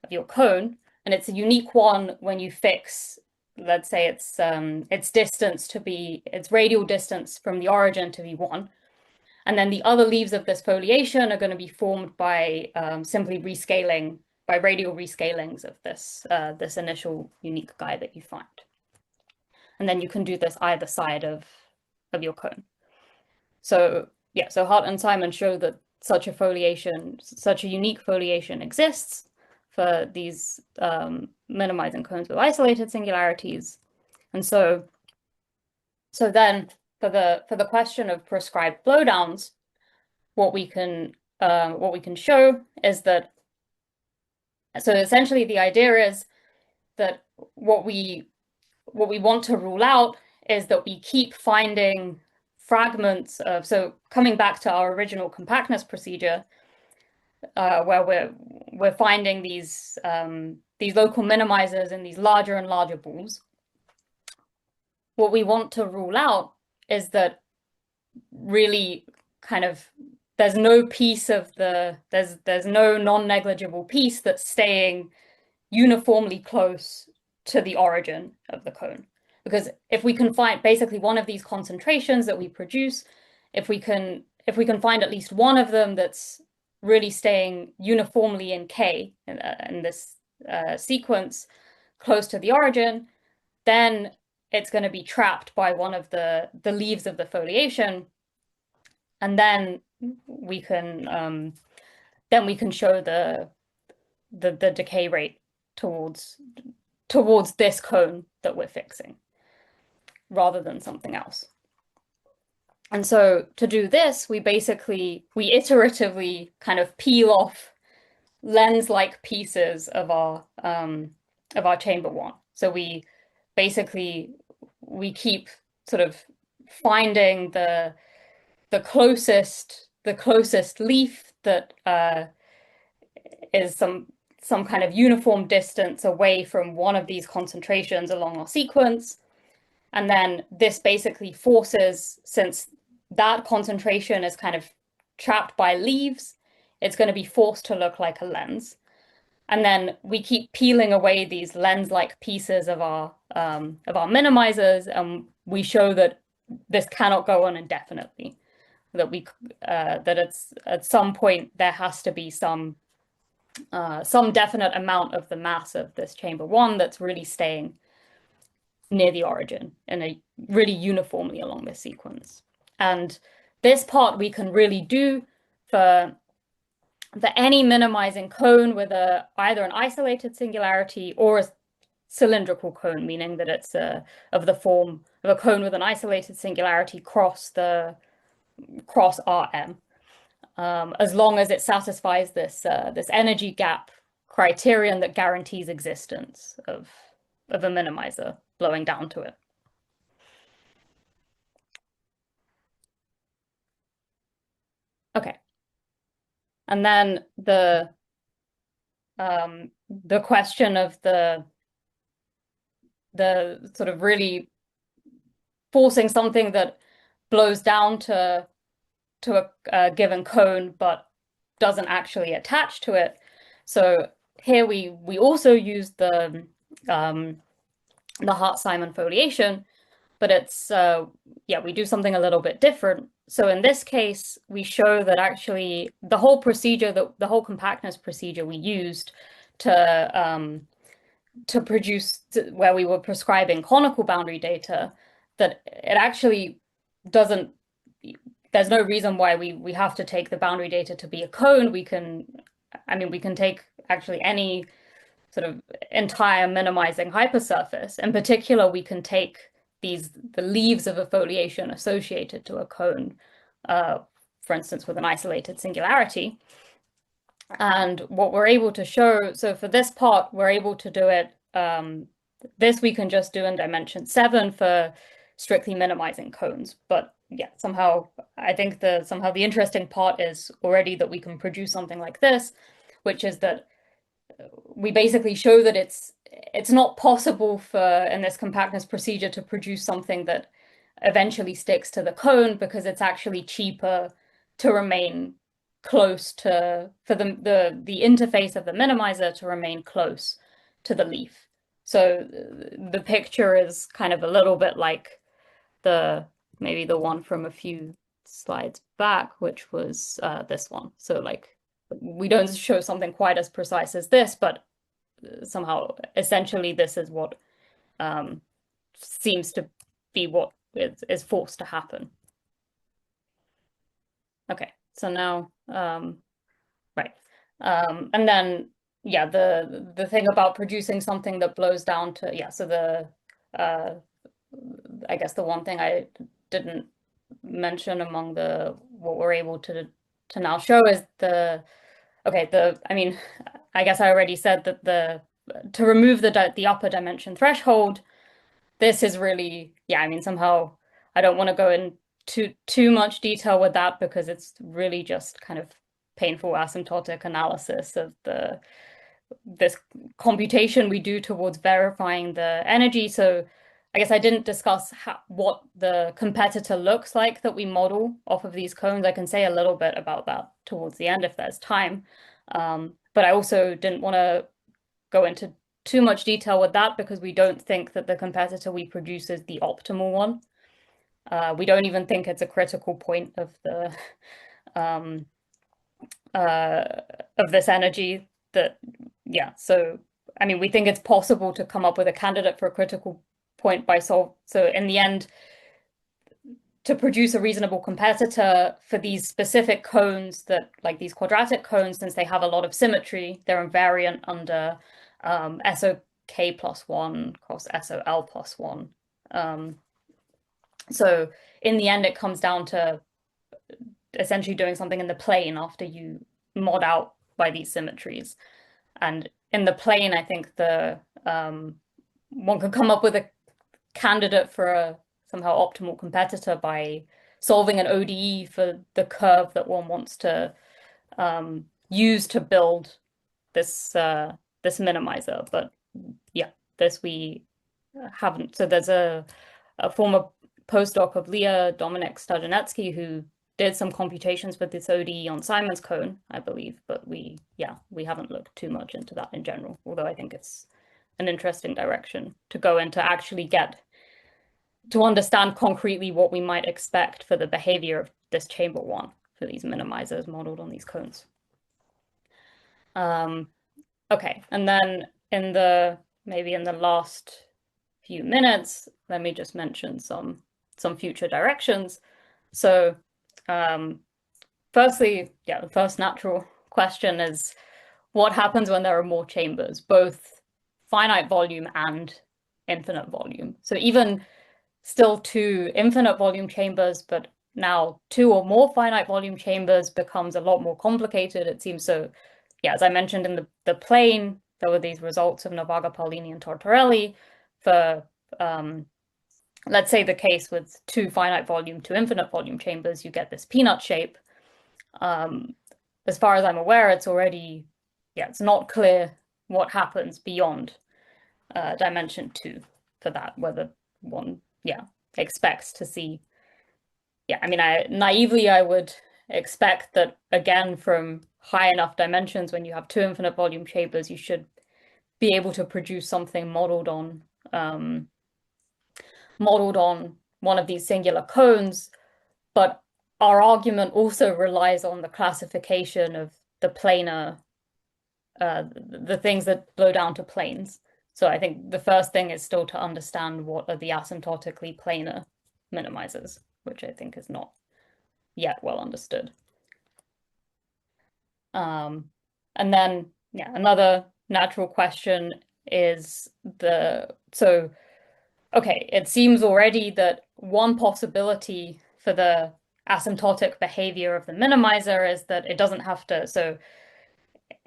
of your cone. And it's a unique one when you fix, let's say its distance to be, its radial distance from the origin to be 1. And then the other leaves of this foliation are going to be formed by simply rescaling, by radial rescalings of this initial unique guy that you find. And then you can do this either side of your cone. So yeah, so Hart and Simon show that such a unique foliation exists for these minimizing cones with isolated singularities. And so then for the question of prescribed blowdowns, what we can show is that, so essentially the idea is that what we want to rule out is that we keep finding fragments of, so coming back to our original compactness procedure, where we're finding these local minimizers in these larger and larger balls. What we want to rule out is that really kind of there's no piece of there's no non-negligible piece that's staying uniformly close to the origin of the cone. Because if we can find basically one of these concentrations that we produce, if we can find at least one of them that's really staying uniformly in K in this sequence close to the origin, then it's going to be trapped by one of the leaves of the foliation, and then we can show the decay rate towards this cone that we're fixing, rather than something else. And so to do this, we iteratively kind of peel off lens-like pieces of our chamber one. So we keep sort of finding the closest leaf that is some kind of uniform distance away from one of these concentrations along our sequence. And then this basically forces, since that concentration is kind of trapped by leaves, it's going to be forced to look like a lens. And then we keep peeling away these lens-like pieces of our minimizers, and we show that this cannot go on indefinitely. That it's at some point there has to be some definite amount of the mass of this chamber one that's really staying near the origin in a really uniformly along this sequence. And this part we can really do for any minimizing cone with either an isolated singularity or a cylindrical cone, meaning that it's of the form of a cone with an isolated singularity cross Rm, as long as it satisfies this energy gap criterion that guarantees existence of a minimizer blowing down to it. Okay. And then the question of the sort of really forcing something that blows down to a given cone but doesn't actually attach to it. So here we also use the Hart-Simon foliation, but it's we do something a little bit different. So in this case, we show that actually the whole procedure, the whole compactness procedure we used to produce, where we were prescribing conical boundary data, that it actually doesn't, there's no reason why we have to take the boundary data to be a cone. We can take actually any sort of entire minimizing hypersurface. In particular, we can take the leaves of a foliation associated to a cone, for instance, with an isolated singularity. And what we're able to show, so for this part, we're able to do it, this we can just do in dimension 7 for strictly minimizing cones. But yeah, somehow, I think the interesting part is already that we can produce something like this, which is that we basically show that it's not possible in this compactness procedure to produce something that eventually sticks to the cone, because it's actually cheaper to remain close for the interface of the minimizer to remain close to the leaf. So the picture is kind of a little bit like maybe the one from a few slides back, which was this one. So like, we don't show something quite as precise as this, but somehow, essentially, this is what seems to be what is forced to happen. Okay, so now, right. And then, yeah, the thing about producing something that blows down to, yeah, so I guess the one thing I didn't mention among what we're able to now show is I guess I already said that to remove the upper dimension threshold, this is really, somehow I don't want to go into too much detail with that, because it's really just kind of painful asymptotic analysis of this computation we do towards verifying the energy. So I guess I didn't discuss what the competitor looks like that we model off of these cones. I can say a little bit about that towards the end if there's time. But I also didn't want to go into too much detail with that, because we don't think that the competitor we produce is the optimal one. We don't even think it's a critical point of this energy. So we think it's possible to come up with a candidate for a critical point so in the end, to produce a reasonable competitor for these specific cones, that like these quadratic cones, since they have a lot of symmetry, they're invariant under SOK plus 1 cross SOL plus 1. So in the end, it comes down to essentially doing something in the plane after you mod out by these symmetries. And in the plane, I think the one could come up with a candidate for a somehow optimal competitor by solving an ODE for the curve that one wants to use to build this this minimizer. But yeah, this we haven't. So there's a former postdoc of Leah, Dominik Stajanecki, who did some computations with this ODE on Simon's cone, I believe, but we haven't looked too much into that in general, although I think it's an interesting direction to go in to actually get to understand concretely what we might expect for the behavior of this chamber one for these minimizers modeled on these cones. Okay, and then maybe in the last few minutes, let me just mention some future directions. So firstly, the first natural question is what happens when there are more chambers, both finite volume and infinite volume? So even still 2 infinite volume chambers, but now 2 or more finite volume chambers becomes a lot more complicated, it seems. So yeah, as I mentioned in the plane, there were these results of Navaga, Paolini, and Tortorelli for let's say the case with 2 finite volume, 2 infinite volume chambers, you get this peanut shape. As far as I'm aware, it's already, it's not clear what happens beyond dimension 2 for that, whether one, expects to see. I mean, naively, I would expect that, again, from high enough dimensions, when you have 2 infinite volume chambers, you should be able to produce something modeled on one of these singular cones. But our argument also relies on the classification of the planar, the things that blow down to planes. So I think the first thing is still to understand what are the asymptotically planar minimizers, which I think is not yet well understood. And then, another natural question is okay, it seems already that one possibility for the asymptotic behavior of the minimizer is that it doesn't have to, so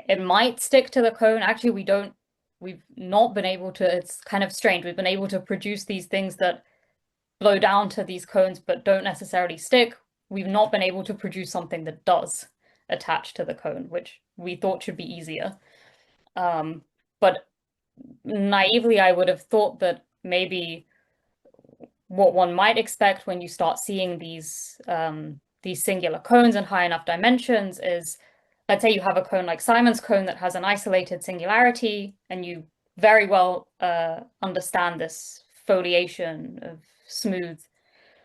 it might stick to the cone. Actually, we've not been able to, it's kind of strange. We've been able to produce these things that blow down to these cones but don't necessarily stick. We've not been able to produce something that does attach to the cone, which we thought should be easier. But naively, I would have thought that maybe what one might expect when you start seeing these singular cones in high enough dimensions is, let's say you have a cone like Simon's cone that has an isolated singularity, and you very well understand this foliation of smooth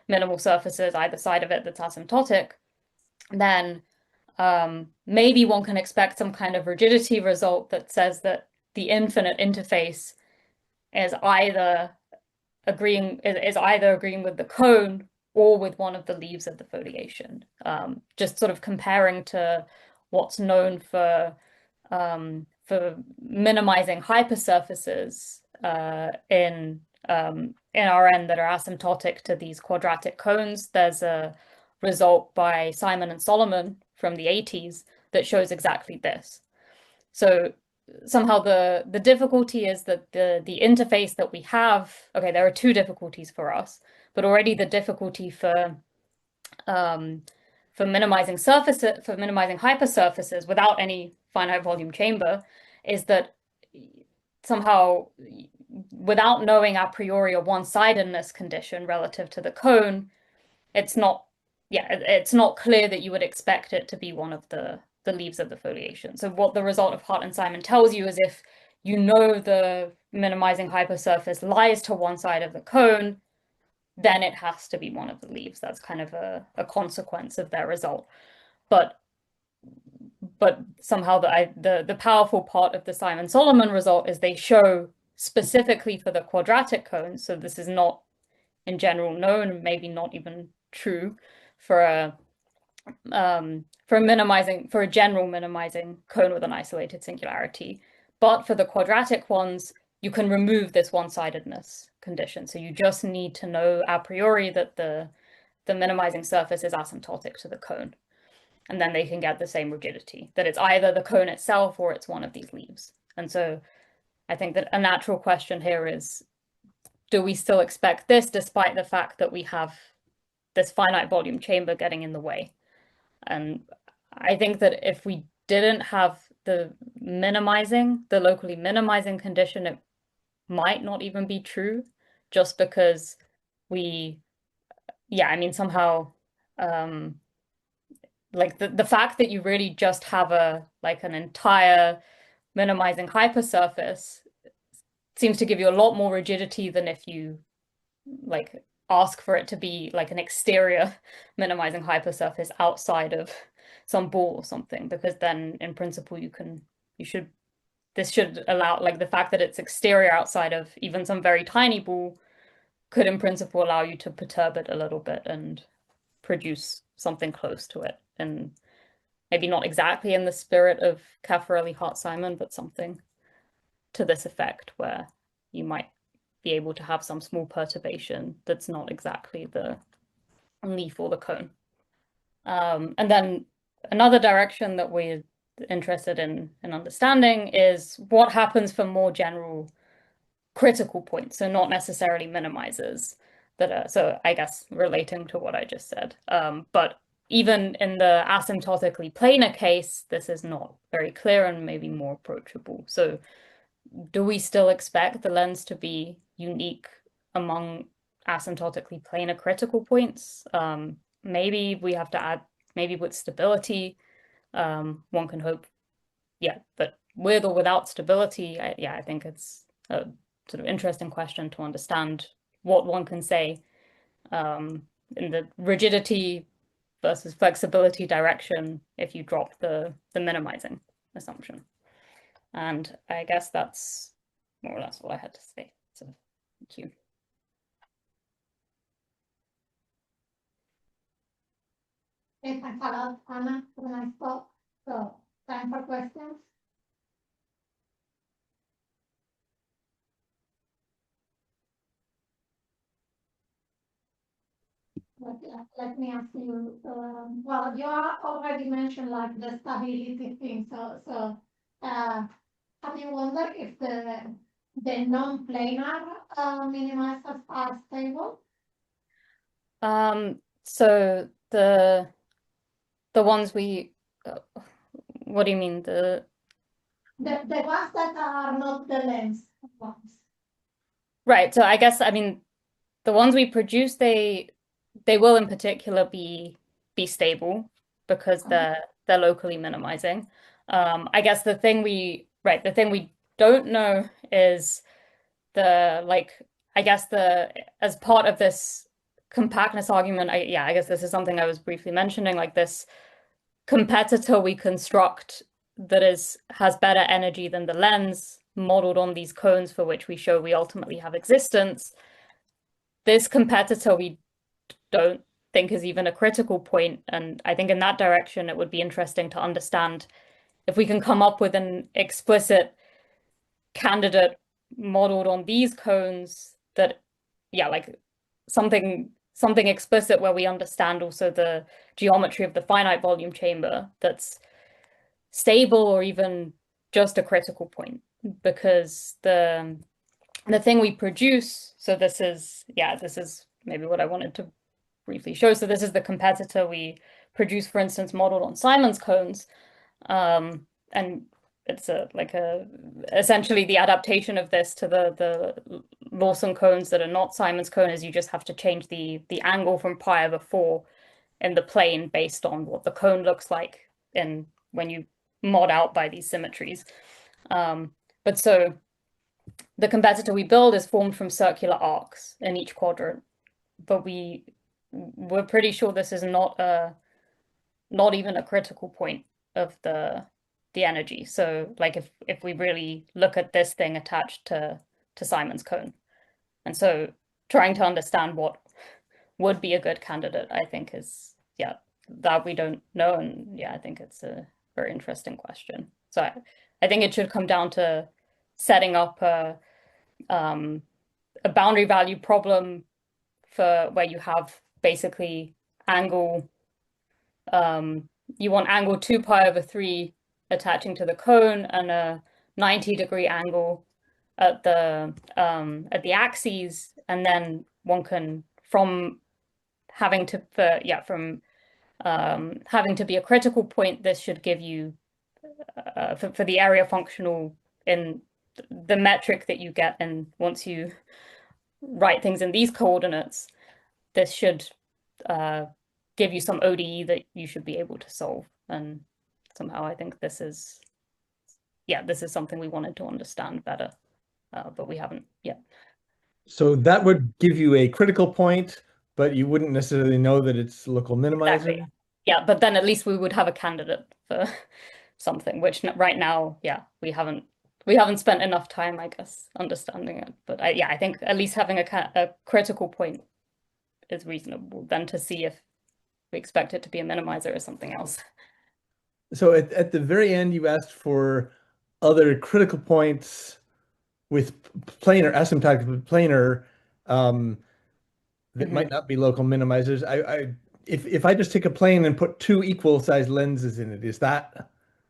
minimal surfaces either side of it that's asymptotic, then maybe one can expect some kind of rigidity result that says that the infinite interface is either agreeing with the cone or with one of the leaves of the foliation. Just sort of comparing to what's known for minimizing hypersurfaces in RN that are asymptotic to these quadratic cones. There's a result by Simon and Solomon from the 80s that shows exactly this. So somehow the difficulty is that the interface that we have, okay, there are 2 difficulties for us, but already the difficulty for minimizing hypersurfaces without any finite volume chamber is that somehow, without knowing a priori a one-sidedness condition relative to the cone, it's not clear that you would expect it to be one of the leaves of the foliation. So what the result of Hart and Simon tells you is if you know the minimizing hypersurface lies to one side of the cone, then it has to be one of the leaves. That's kind of a consequence of their result. But somehow the powerful part of the Simon-Solomon result is they show specifically for the quadratic cones, so this is not in general known, maybe not even true for a general minimizing cone with an isolated singularity. But for the quadratic ones, you can remove this one-sidedness condition. So you just need to know a priori that the minimizing surface is asymptotic to the cone. and then they can get the same rigidity, that it's either the cone itself or it's one of these leaves. And so I think that a natural question here is, do we still expect this despite the fact that we have this finite volume chamber getting in the way? And I think that if we didn't have the locally minimizing condition, it might not even be true, just because somehow like the fact that you really just have an entire minimizing hypersurface seems to give you a lot more rigidity than if you like ask for it to be like an exterior minimizing hypersurface outside of some ball or something, because then in principle this should allow, like, the fact that it's exterior outside of even some very tiny ball could in principle allow you to perturb it a little bit and produce something close to it, and maybe not exactly in the spirit of Caffarelli Hart-Simon, but something to this effect, where you might be able to have some small perturbation that's not exactly the leaf or the cone. And then another direction that we're interested in understanding is what happens for more general critical points, so not necessarily minimizers that are, so I guess relating to what I just said. But even in the asymptotically planar case, this is not very clear and maybe more approachable. So do we still expect the lens to be unique among asymptotically planar critical points? Maybe we have to add, maybe with stability, one can hope, but with or without stability, I think it's a sort of interesting question to understand what one can say in the rigidity versus flexibility direction if you drop the minimizing assumption. And I guess that's more or less all I had to say. So thank you. Okay, thanks a lot, Anna, for the nice talk. So time for questions. Let me ask you, well, you already mentioned like the stability thing. So have you wondered if the non-planar minimizers are stable? So the ones we, what do you mean? The ones that are not the lens ones. Right. So I guess, I mean, the ones we produce, they will in particular be stable because they're locally minimizing. I guess the thing we don't know is as part of this compactness argument, I guess this is something I was briefly mentioning, like this competitor we construct that has better energy than the lens modeled on these cones for which we show we ultimately have existence. This competitor we don't think is even a critical point, and I think in that direction it would be interesting to understand if we can come up with an explicit candidate modeled on these cones that, like something explicit where we understand also the geometry of the finite volume chamber that's stable or even just a critical point, because the thing we produce, so this is maybe what I wanted to briefly show. So this is the competitor we produce, for instance, modeled on Simon's cones. And it's essentially the adaptation of this to the Lawson cones that are not Simon's cone is you just have to change the angle from pi/4 in the plane based on what the cone looks like when you mod out by these symmetries. But so the competitor we build is formed from circular arcs in each quadrant, but we're pretty sure this is not even a critical point of the energy. So like if we really look at this thing attached to Simon's cone, and so trying to understand what would be a good candidate, I think is that we don't know, and I think it's a very interesting question. So I think it should come down to setting up a boundary value problem for where you have basically angle you want angle 2 pi over 3 attaching to the cone and a 90-degree angle at the axes, and then one can having to be a critical point, this should give you for the area functional in the metric that you get, and once you write things in these coordinates, this should give you some ODE that you should be able to solve. And somehow I think this is something we wanted to understand better, but we haven't yet. So that would give you a critical point, but you wouldn't necessarily know that it's local minimizer. Exactly. Yeah, but then at least we would have a candidate for something, which right now, we haven't spent enough time, I guess, understanding it. But I think at least having a critical point is reasonable, then to see if we expect it to be a minimizer or something else. So at the very end, you asked for other critical points with planar, asymptotic planar, that might not be local minimizers. If I just take a plane and put two equal sized lenses in it, is that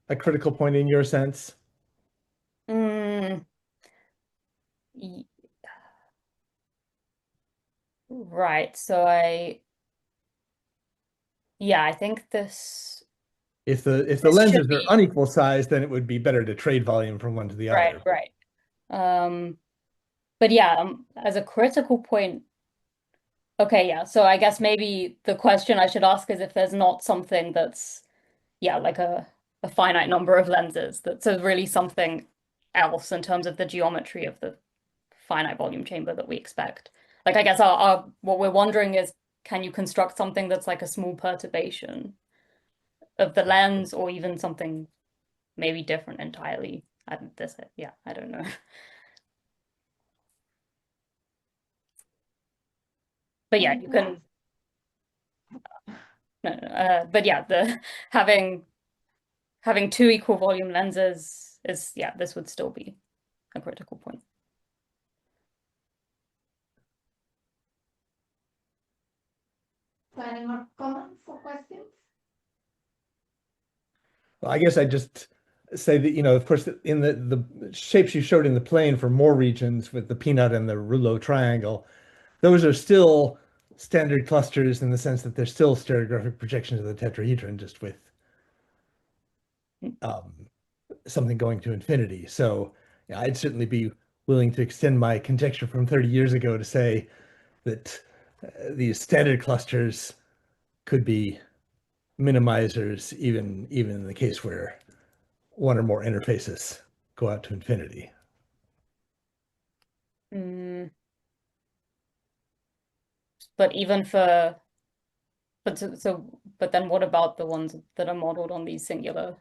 a critical point in your sense? Right. So I think this. If the lenses are unequal size, then it would be better to trade volume from one to the other. Right. But yeah, as a critical point. Okay, yeah. So I guess maybe the question I should ask is if there's not something that's, like a finite number of lenses, that's really something else in terms of the geometry of the finite volume chamber that we expect. Like, I guess what we're wondering is, can you construct something that's like a small perturbation of the lens, or even something maybe different entirely? I don't know. But yeah, you can. No. But yeah, having two equal volume lenses is this would still be a critical point. So any more comments or questions? Well, I guess I just say that, of course, in the shapes you showed in the plane for more regions with the peanut and the rouleau triangle, those are still standard clusters in the sense that they're still stereographic projections of the tetrahedron, just with something going to infinity. So I'd certainly be willing to extend my conjecture from 30 years ago to say that these standard clusters could be minimizers, even in the case where one or more interfaces go out to infinity. But then what about the ones that are modeled on these singular?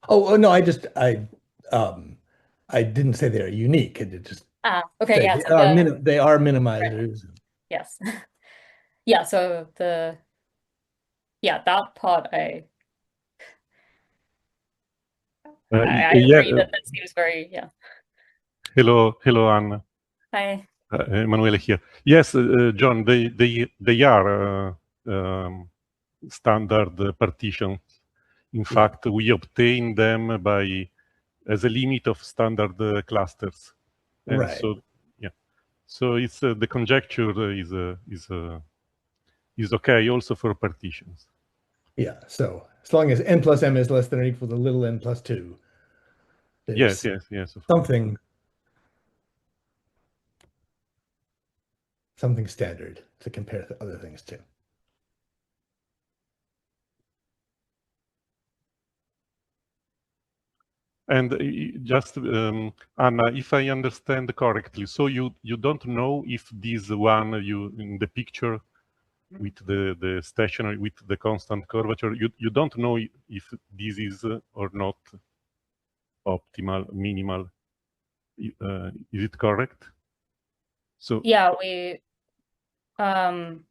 Oh no, I didn't say they're unique. It just okay, yeah. They are minimizers. Right. Yes. So that part I agree that seems very Hello, Anna. Hi. Emanuele here. Yes, John, they are standard partitions. In fact, we obtain them as a limit of standard clusters. And right. So it's the conjecture is okay also for partitions. Yeah. So as long as n plus m is less than or equal to little n plus 2. Yes. Something standard to compare to other things to. And just Anna, if I understand correctly, so you don't know if this one in the picture with the stationary with the constant curvature, you don't know if this is or not optimal, minimal. Is it correct? So yeah, we but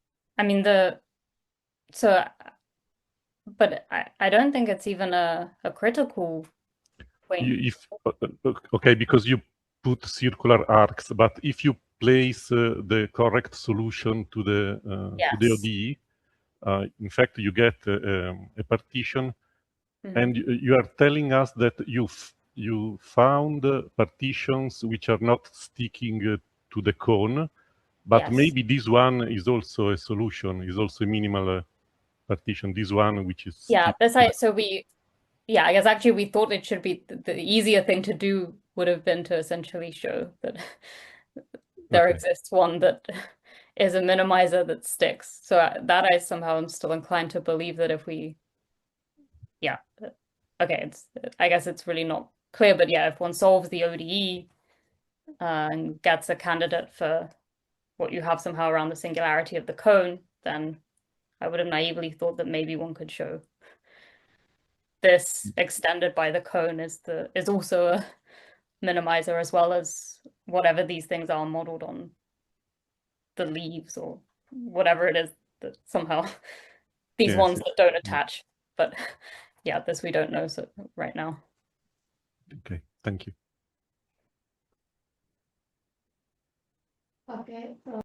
I don't think it's even a critical point. Okay, because you put circular arcs, but if you place the correct solution to the ODE, in fact, you get a partition And you are telling us that you found partitions which are not sticking to the cone, but Yes. maybe this one is also a solution, is also a minimal partition. This one which is Yeah, I guess actually we thought it should be the easier thing to do would have been to essentially show that there exists one that is a minimizer that sticks. So that I somehow am still inclined to believe that if we, yeah, okay, I guess it's really not clear, but yeah, if one solves the ODE and gets a candidate for what you have somehow around the singularity of the cone, then I would have naively thought that maybe one could show this extended by the cone is also a minimizer, as well as whatever these things are modeled on the leaves or whatever it is that somehow these ones that don't attach. But yeah, this we don't know so right now. Okay, thank you. Okay, so